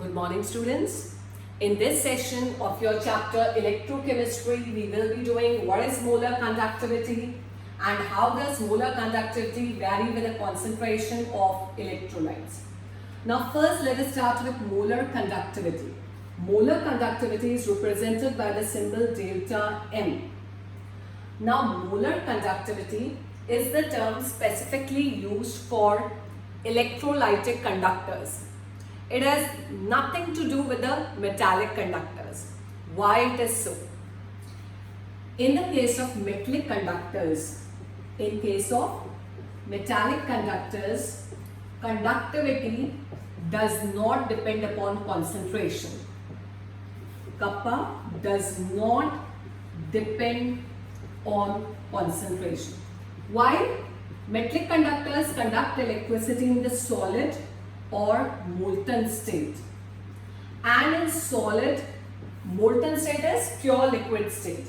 Good morning, students. In this session of your chapter Electrochemistry, we will be doing what is molar conductivity and how does molar conductivity vary with the concentration of electrolytes. Now first let us start with molar conductivity. Molar conductivity is represented by the symbol delta M. Now molar conductivity is the term specifically used for electrolytic conductors. It has nothing to do with the metallic conductors. Why it is so? In the case of metallic conductors, in case of metallic conductors, conductivity does not depend upon concentration. Kappa does not depend on concentration. Why? Metallic conductors conduct electricity in the solid or molten state, and in solid, molten state is pure liquid state.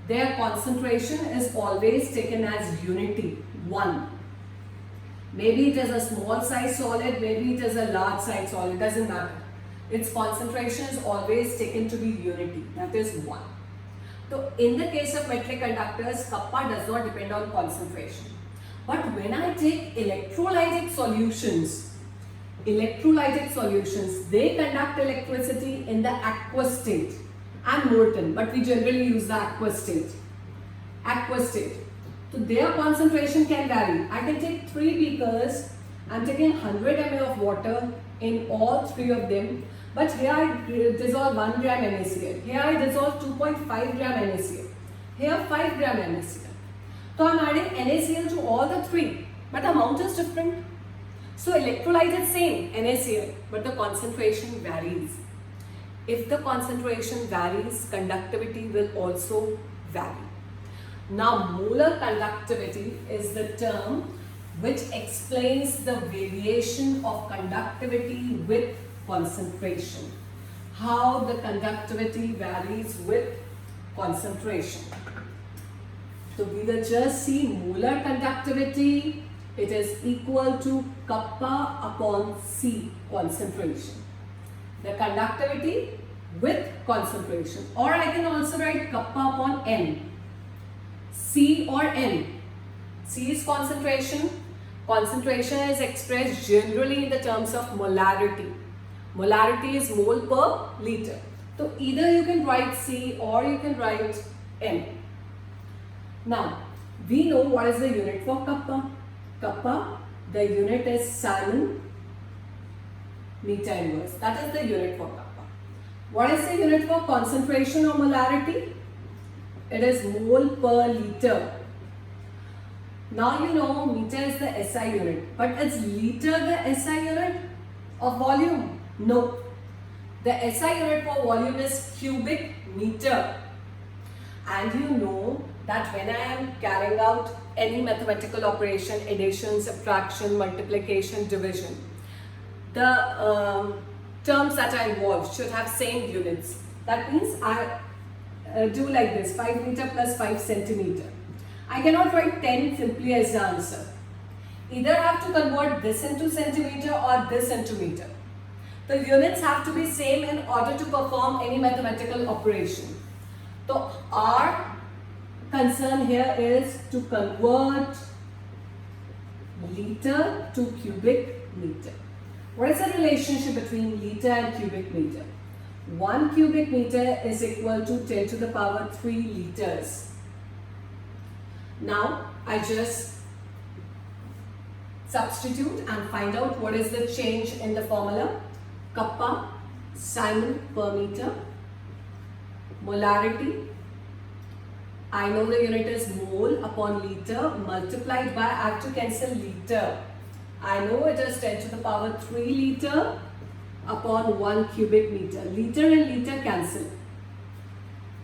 Their concentration is always taken as unity, 1. Maybe it is a small size solid, maybe it is a large size solid, doesn't matter. Its concentration is always taken to be unity, that is 1. So in the case of metallic conductors, kappa does not depend on concentration. But when I take electrolytic solutions, they conduct electricity in the aqueous state and molten, but we generally use the aqueous state. So their concentration can vary. I can take 3 beakers, I'm taking 100 ml of water in all 3 of them, but here I dissolve 1 gram NaCl, here I dissolve 2.5 gram NaCl, here 5 gram NaCl. So I'm adding NaCl to all the 3, but the amount is different. So electrolyte is same, NaCl, but the concentration varies. If the concentration varies, conductivity will also vary. Now molar conductivity is the term which explains the variation of conductivity with concentration. How the conductivity varies with concentration. So we will just see molar conductivity. It is equal to kappa upon C, concentration. The conductivity with concentration. Or I can also write kappa upon N. C or N. C is concentration. Concentration is expressed generally in the terms of molarity. Molarity is mole per liter. So either you can write C or you can write N. Now, we know what is the unit for kappa. Kappa, the unit is Simon meter inverse. That is the unit for kappa. What is the unit for concentration or molarity? It is mole per liter. Now you know meter is the SI unit, but is liter the SI unit of volume? No. The SI unit for volume is cubic meter. And you know that when I am carrying out any mathematical operation, addition, subtraction, multiplication, division, the terms that I involve should have same units. That means I do like this, 5 meter plus 5 centimeter. I cannot write 10 simply as the answer. Either I have to convert this into centimeter or this into meter. The units have to be same in order to perform any mathematical operation. So our concern here is to convert liter to cubic meter. What is the relationship between liter and cubic meter? 1 cubic meter is equal to 10 to the power 3 liters. Now I just substitute and find out what is the change in the formula. Kappa, Simon per meter, molarity, I know the unit is mole upon liter multiplied by, I have to cancel liter. I know it is 10 to the power 3 liter upon 1 cubic meter. Liter and liter cancel.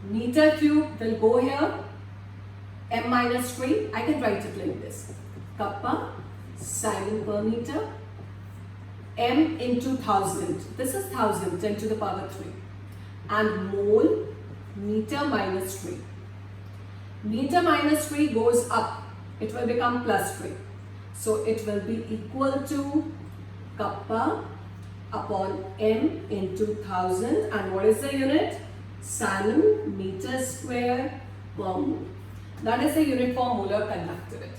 Meter cube will go here. M minus 3, I can write it like this. Kappa, Simon per meter, M into 1000. This is 1000, 10 to the power 3. And mole, meter minus 3. Meter minus 3 goes up. It will become plus 3. So it will be equal to kappa upon m into 1000, and what is the unit? Simon meter square per mole. That is the unit for molar conductivity.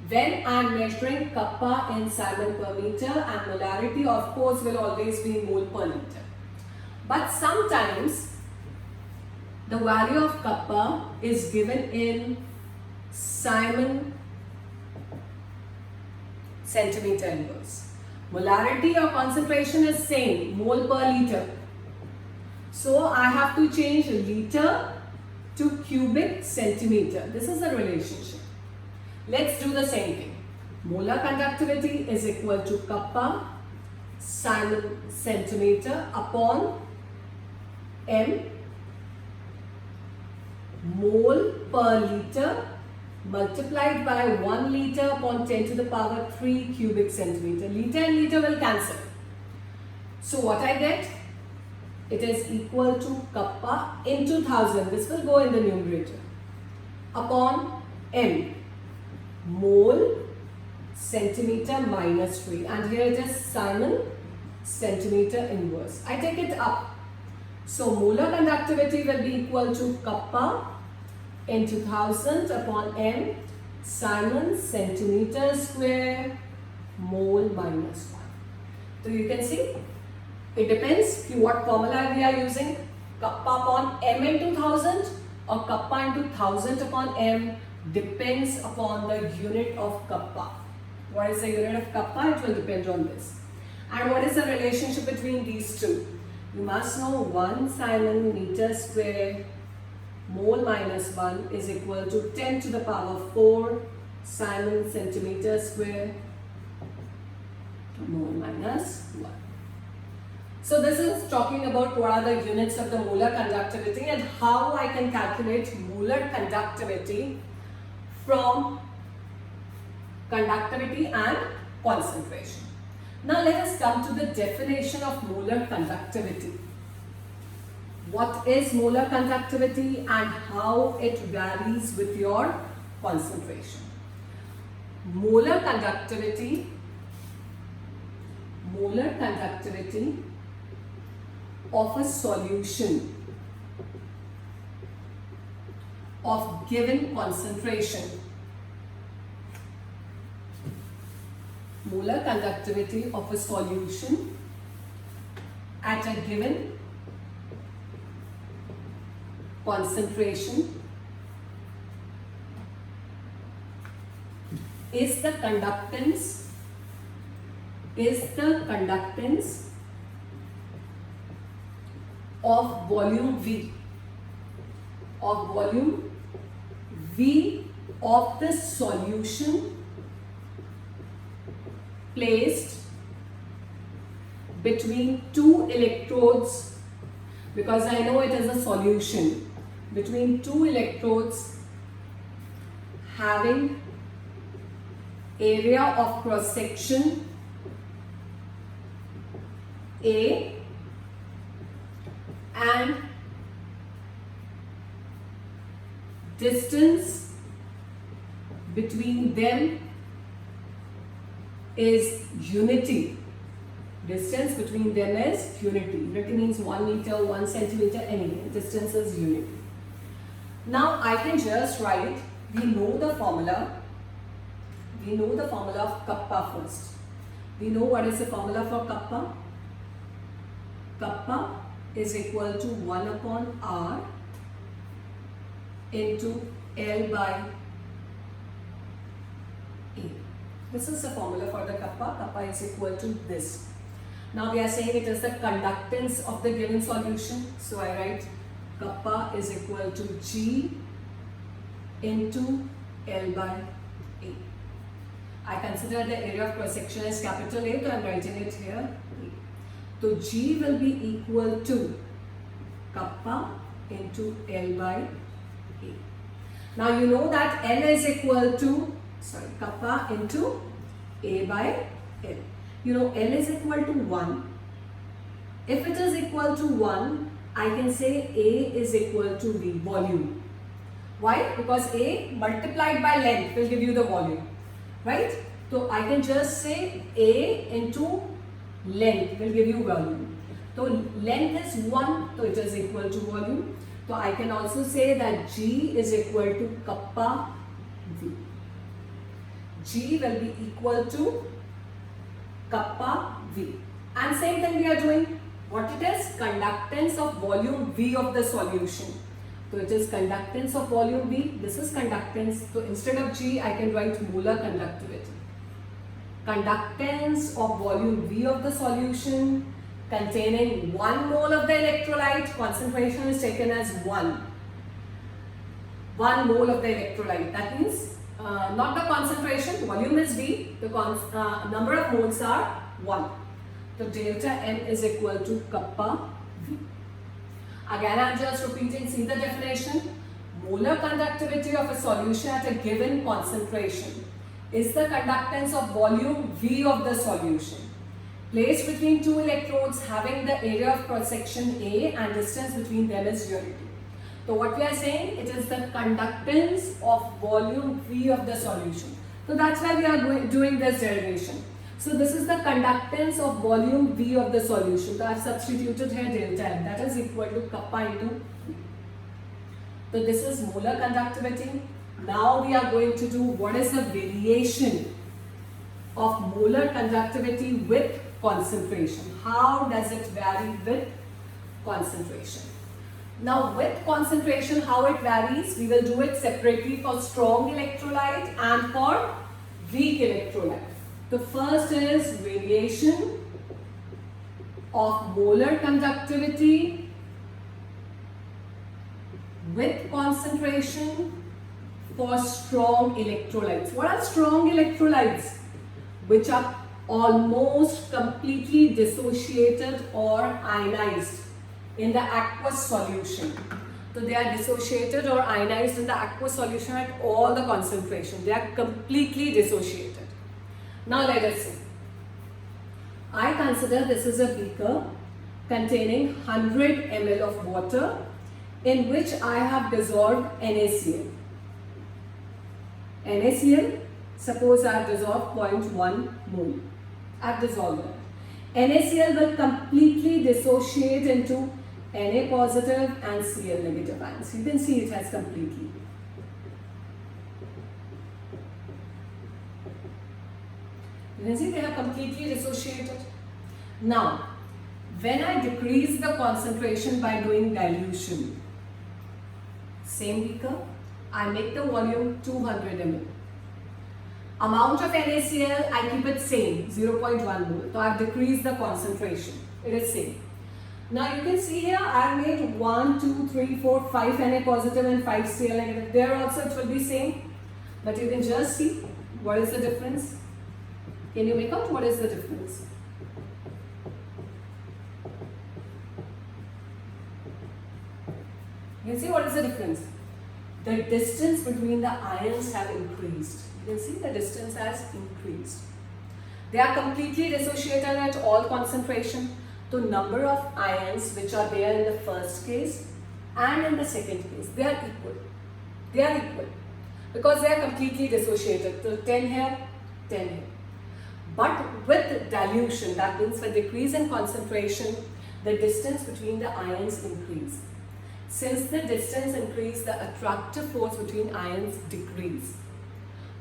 When I am measuring kappa in Simon per meter, and molarity of course will always be mole per liter. But sometimes the value of kappa is given in Simon centimeter inverse. Molarity or concentration is same, mole per liter. So I have to change liter to cubic centimeter. This is the relationship. Let's do the same thing. Molar conductivity is equal to kappa Simon centimeter upon m mole per liter multiplied by 1 liter upon 10 to the power 3 cubic centimeter. Liter and liter will cancel. So what I get? It is equal to kappa into 1000. This will go in the numerator. Upon m mole centimeter minus 3. And here it is Simon centimeter inverse. I take it up. So molar conductivity will be equal to kappa into 1000 upon m Simon centimeter square mole minus 1. So you can see it depends what formula we are using. Kappa upon m into 1000 or kappa into 1000 upon m depends upon the unit of kappa. What is the unit of kappa? It will depend on this. And what is the relationship between these two? You must know 1 Simon meter square mole minus 1 is equal to 10 to the power 4 Simon centimeter square mole minus 1. So this is talking about what are the units of the molar conductivity and how I can calculate molar conductivity from conductivity and concentration. Now let us come to the definition of molar conductivity. What is molar conductivity and how it varies with your concentration? Molar conductivity of a solution of given concentration. Molar conductivity of a solution at a given concentration is the conductance of volume V of the solution placed between two electrodes, because I know it is a solution, between two electrodes having area of cross section A and distance between them is unity. Distance between them is unity. Unity means 1 meter, 1 centimeter, anything. Distance is unity. Now I can just write, we know the formula of kappa first. We know what is the formula for kappa. Kappa is equal to 1 upon R into L by A. This is the formula for the kappa. Kappa is equal to this. Now we are saying it is the conductance of the given solution. So I write kappa is equal to G into L by A. I consider the area of cross section as capital A, so I am writing it here. So G will be equal to kappa into L by A. Now you know that L is equal to, kappa into A by L. You know L is equal to 1. If it is equal to 1, I can say A is equal to V, volume. Why? Because A multiplied by length will give you the volume, right? So I can just say A into length will give you volume. So length is 1, so it is equal to volume. So I can also say that G is equal to kappa V. G will be equal to kappa V. And same thing we are doing. What it is? Conductance of volume V of the solution. So it is conductance of volume V. This is conductance. So instead of G, I can write molar conductivity. Conductance of volume V of the solution containing 1 mole of the electrolyte. Concentration is taken as 1. 1 mole of the electrolyte. That means not the concentration. Volume is V. The number of moles are 1. So delta M is equal to kappa V. Again, I am just repeating, see the definition. Molar conductivity of a solution at a given concentration is the conductance of volume V of the solution placed between two electrodes having the area of cross section A and distance between them is unity. So what we are saying, it is the conductance of volume V of the solution. So that's why we are doing this derivation. So this is the conductance of volume V of the solution. So I have substituted here delta M, that is equal to kappa into V. So this is molar conductivity. Now we are going to do what is the variation of molar conductivity with concentration. How does it vary with concentration? Now with concentration, how it varies, we will do it separately for strong electrolyte and for weak electrolyte. The first is variation of molar conductivity with concentration for strong electrolytes. What are strong electrolytes? Which are almost completely dissociated or ionized in the aqueous solution. So they are dissociated or ionized in the aqueous solution at all the concentration. They are completely dissociated. Now let us see. I consider this is a beaker containing 100 ml of water in which I have dissolved NaCl. NaCl, suppose I have dissolved 0.1 mole. I have dissolved it. NaCl will completely dissociate into Na positive and Cl negative ions. You can see it has completely. You can see they are completely dissociated. Now, when I decrease the concentration by doing dilution, same beaker, I make the volume 200 ml. Amount of NaCl, I keep it same, 0.1 mole. So I have decreased the concentration. It is same. Now you can see here I have made 1, 2, 3, 4, 5 Na positive and 5 Cl negative. There also it will be same. But you can just see what is the difference. Can you make out what is the difference? You can see what is the difference. The distance between the ions have increased. You can see the distance has increased. They are completely dissociated at all concentration. The number of ions which are there in the first case and in the second case, they are equal. They are equal because they are completely dissociated. So 10 here, 10 here. But with dilution, that means with decrease in concentration, the distance between the ions increase. Since the distance increase, the attractive force between ions decrease.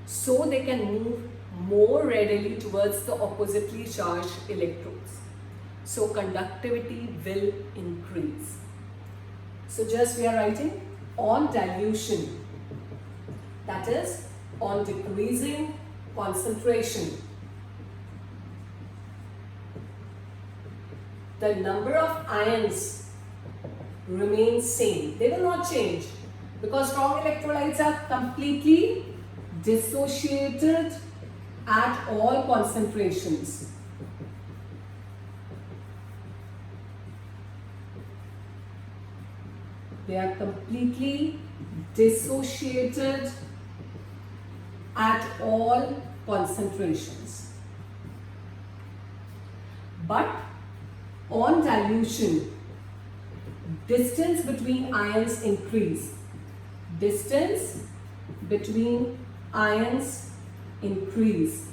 So they can move more readily towards the oppositely charged electrodes. So conductivity will increase. So just we are writing on dilution, that is on decreasing concentration, the number of ions remains same. They will not change because strong electrolytes are completely dissociated at all concentrations. They are completely dissociated at all concentrations. But on dilution, distance between ions increase. Distance between ions increase.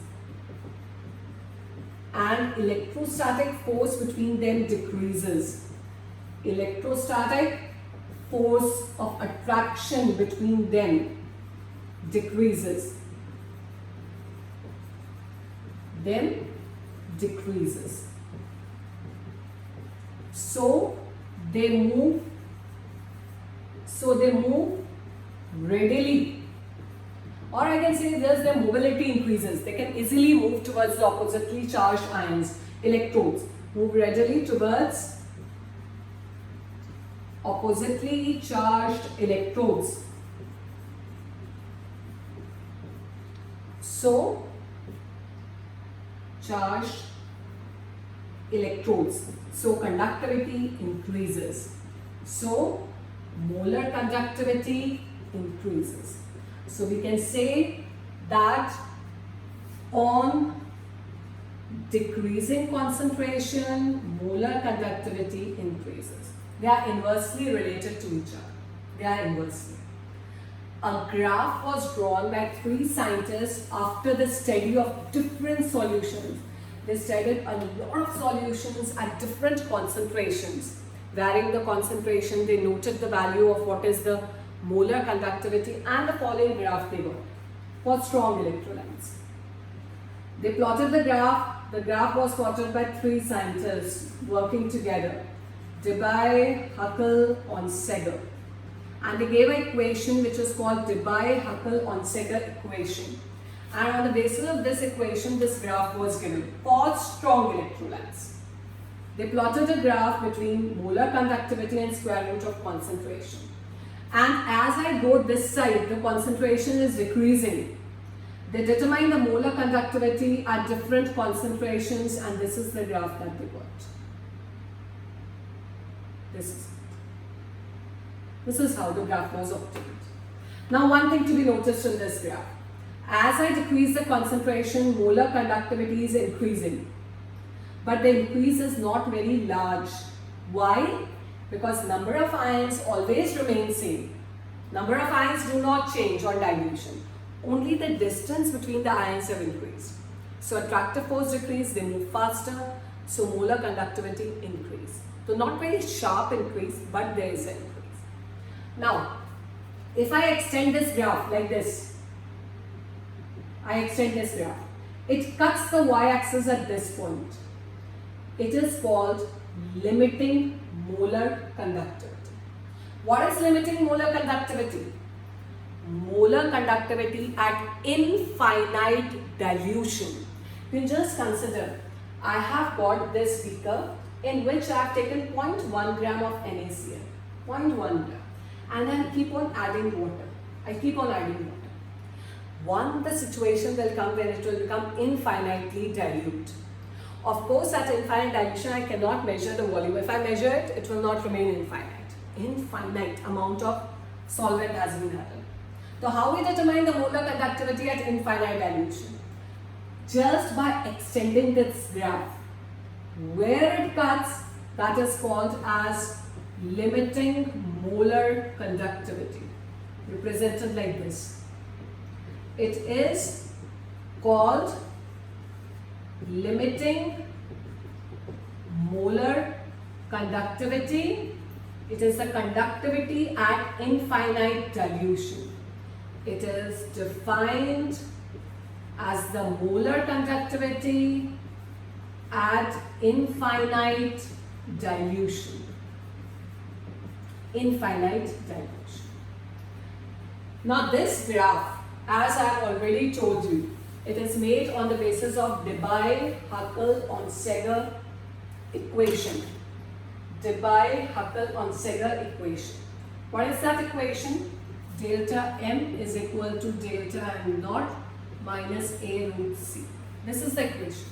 and electrostatic force between them decreases. Electrostatic force of attraction between them decreases. Then decreases. So they move readily, or I can say thus their mobility increases. They can easily move towards the oppositely charged ions, electrodes, move readily towards oppositely charged electrodes. So charged electrodes. So conductivity increases. So molar conductivity increases. So we can say that on decreasing concentration, molar conductivity increases. They are inversely related to each other. They are inversely. A graph was drawn by 3 scientists after the study of different solutions. They studied a lot of solutions at different concentrations. Varying the concentration, they noted the value of what is the molar conductivity, and the following graph they got for strong electrolytes. They plotted the graph. The graph was plotted by 3 scientists working together, Debye, Huckel-Onsager. And they gave an equation which is called Debye-Huckel-Onsager equation. And on the basis of this equation, this graph was given for strong electrolytes. They plotted a graph between molar conductivity and square root of concentration. And as I go this side, the concentration is decreasing. They determine the molar conductivity at different concentrations, and this is the graph that they got. This is how the graph was obtained. Now, one thing to be noticed in this graph. As I decrease the concentration, molar conductivity is increasing. But the increase is not very large. Why? Because number of ions always remain same. Number of ions do not change on dilution. Only the distance between the ions have increased. So attractive force decrease, they move faster, so molar conductivity increase. So not very sharp increase, but there is an increase. Now, if I extend this graph like this, it cuts the y-axis at this point. It is called limiting molar conductivity. What is limiting molar conductivity? Molar conductivity at infinite dilution. You just consider, I have got this beaker in which I have taken 0.1 gram of NaCl, 0.1 gram, and then keep on adding water. I keep on adding water. One, the situation will come when it will become infinitely dilute. Of course, at infinite dilution, I cannot measure the volume. If I measure it, it will not remain infinite. Infinite amount of solvent has been added. So how we determine the molar conductivity at infinite dilution? Just by extending this graph. Where it cuts, that is called as limiting molar conductivity. Represented like this. It is called limiting molar conductivity. It is the conductivity at infinite dilution. It is defined as the molar conductivity at infinite dilution. Infinite dilution. Now this graph, as I have already told you, it is made on the basis of Debye-Huckel-Onsager equation. Debye-Huckel-Onsager equation. What is that equation? Delta M is equal to delta M naught minus A root C. This is the equation.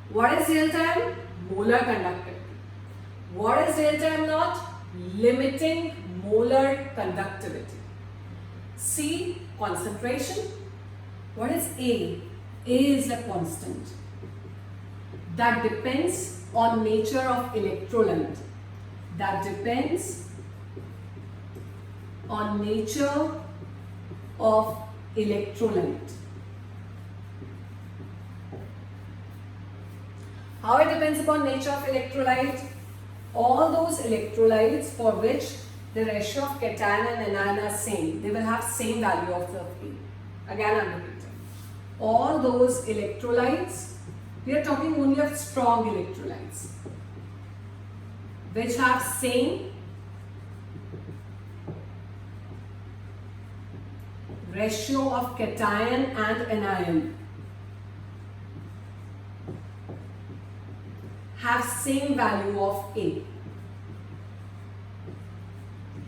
What is delta M? Molar conductivity. What is delta M naught? Limiting molar conductivity. C, concentration. What is A? A is a constant that depends on nature of electrolyte. That depends on nature of electrolyte. How it depends upon nature of electrolyte? All those electrolytes for which the ratio of cation and anion are same, they will have same value of A. Again I am repeating. All those electrolytes, we are talking only of strong electrolytes, which have same ratio of cation and anion, have same value of A.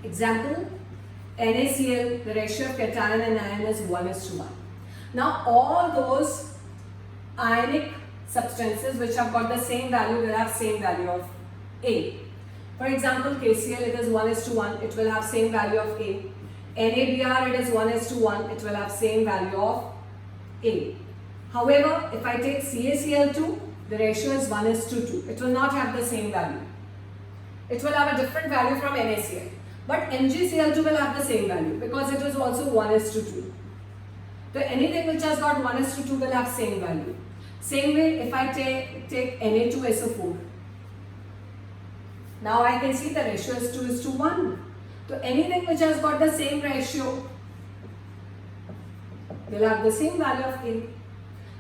Example, NaCl, the ratio of cation and anion is 1:1. Now all those ionic substances which have got the same value will have same value of A. For example, KCl, it is 1:1, it will have same value of A. NaBr, it is 1:1, it will have same value of A. However, if I take CaCl2, the ratio is 1:2. It will not have the same value. It will have a different value from NaCl. But MgCl2 will have the same value because it is also 1:2. So anything which has got 1:2 will have same value. Same way if I take Na2SO4. Now I can see the ratio is 2:1. So anything which has got the same ratio will have the same value of A.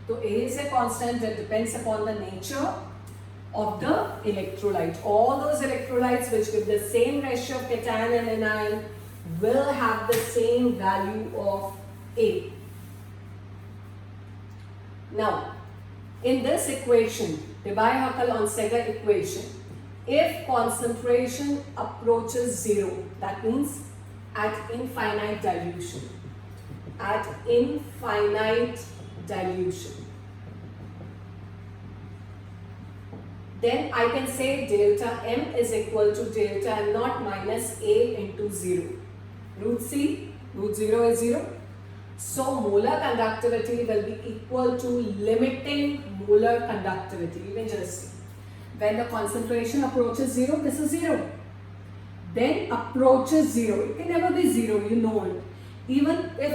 So A is a constant that depends upon the nature of the electrolyte. All those electrolytes which give the same ratio of cation and anion will have the same value of A. Now, in this equation, Debye-Huckel-Onsager equation, if concentration approaches 0, that means at infinite dilution, then I can say delta M is equal to delta M naught minus A into 0. Root 0 is 0. So molar conductivity will be equal to limiting molar conductivity. You can just see. When the concentration approaches 0, this is 0. Then approaches 0. It can never be 0, you know it. Even if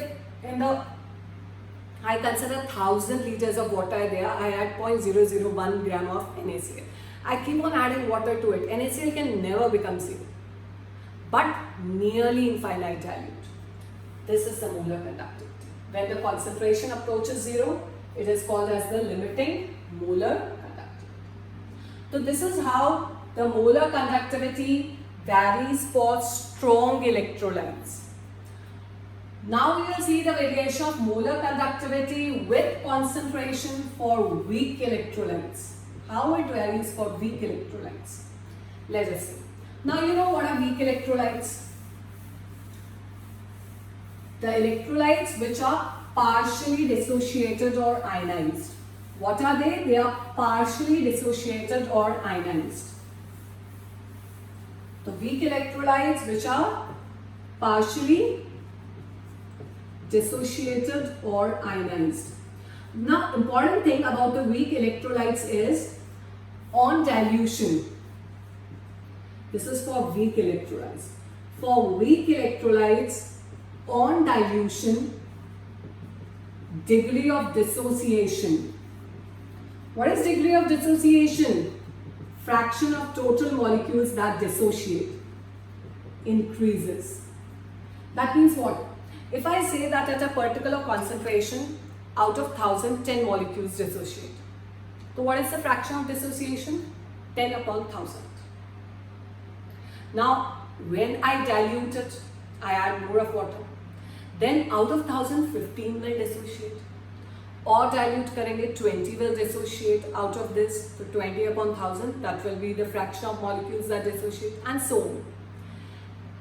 I consider 1000 liters of water there, I add 0.001 gram of NaCl. I keep on adding water to it. NaCl can never become 0, but nearly infinite dilute. This is the molar conductivity. When the concentration approaches 0, it is called as the limiting molar conductivity. So this is how the molar conductivity varies for strong electrolytes. Now we will see the variation of molar conductivity with concentration for weak electrolytes. How it varies for weak electrolytes. Let us see. Now you know what are weak electrolytes? The electrolytes which are partially dissociated or ionized. What are they? They are partially dissociated or ionized. The weak electrolytes which are partially dissociated or ionized. Now, important thing about the weak electrolytes is on dilution. This is for weak electrolytes. For weak electrolytes, on dilution, degree of dissociation. What is degree of dissociation? Fraction of total molecules that dissociate increases. That means what? If I say that at a particular concentration, out of 1000, 10 molecules dissociate. So what is the fraction of dissociation? 10 upon 1000. Now, when I dilute it, I add more of water. Then out of 1000, 15 will dissociate. Or dilute karenge, 20 will dissociate out of this. So 20 upon 1000, that will be the fraction of molecules that dissociate, and so on.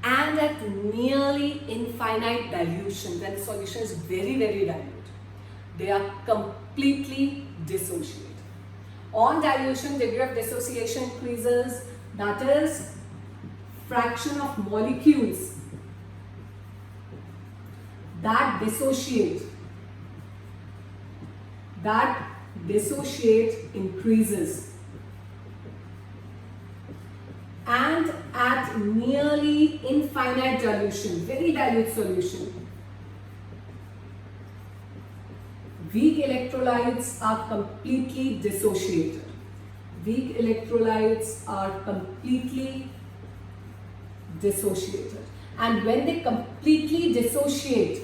And at nearly infinite dilution, when the solution is very, very dilute, they are completely dissociated. On dilution, degree of dissociation increases, that is, fraction of molecules that dissociate increases. And at nearly infinite dilution, very dilute solution, weak electrolytes are completely dissociated. weak electrolytes are completely dissociated. And when they completely dissociate,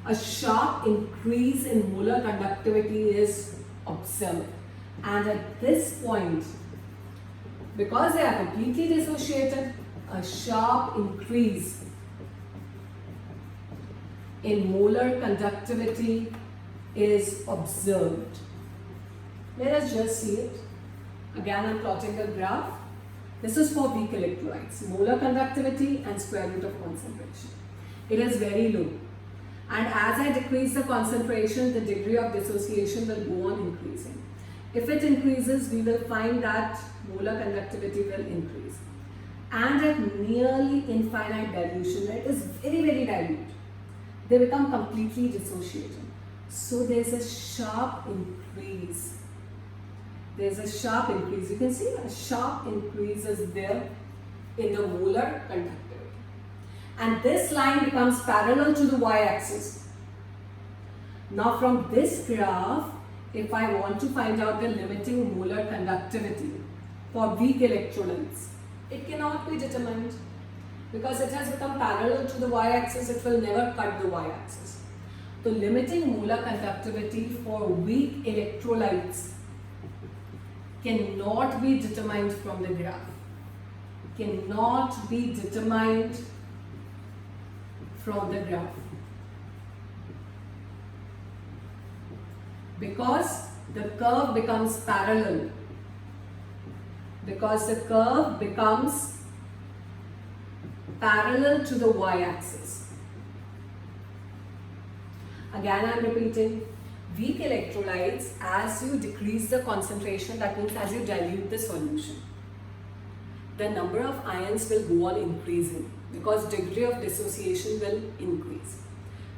a sharp increase in molar conductivity is observed. And at this point, because they are completely dissociated, a sharp increase in molar conductivity is observed. Let us just see it. Again, I'm plotting a graph. This is for weak electrolytes, molar conductivity and square root of concentration. It is very low. And as I decrease the concentration, the degree of dissociation will go on increasing. If it increases, we will find that molar conductivity will increase. And at nearly infinite dilution, it is very, very dilute. They become completely dissociated. So there's a sharp increase. There's a sharp increase. You can see a sharp increase is there in the molar conductivity. And this line becomes parallel to the y-axis. Now from this graph, if I want to find out the limiting molar conductivity for weak electrolytes, it cannot be determined because it has become parallel to the y-axis. It will never cut the y-axis. The limiting molar conductivity for weak electrolytes cannot be determined from the graph. Cannot be determined from the graph. Because the curve becomes parallel. Because the curve becomes parallel to the y-axis. Again, I am repeating. Weak electrolytes, as you decrease the concentration, that means as you dilute the solution, the number of ions will go on increasing because degree of dissociation will increase.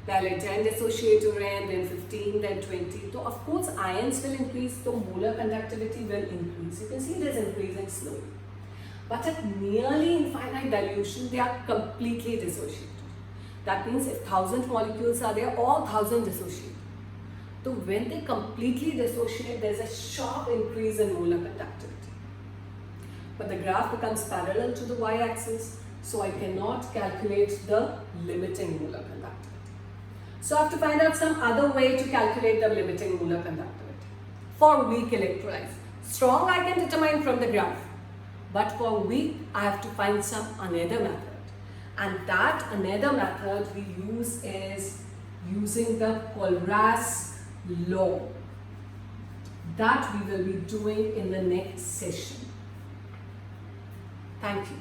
Pehले 10 dissociate to then 15, then 20. So of course ions will increase, so molar conductivity will increase. You can see it is increasing slowly. But at nearly infinite dilution, they are completely dissociated. That means if 1000 molecules are there, all 1000 dissociate. So when they completely dissociate, there is a sharp increase in molar conductivity. But the graph becomes parallel to the y-axis, so I cannot calculate the limiting molar conductivity. So I have to find out some other way to calculate the limiting molar conductivity for weak electrolytes. Strong I can determine from the graph, but for weak I have to find some another method. And that another method we use is using the Colrat's law. That we will be doing in the next session. Thank you.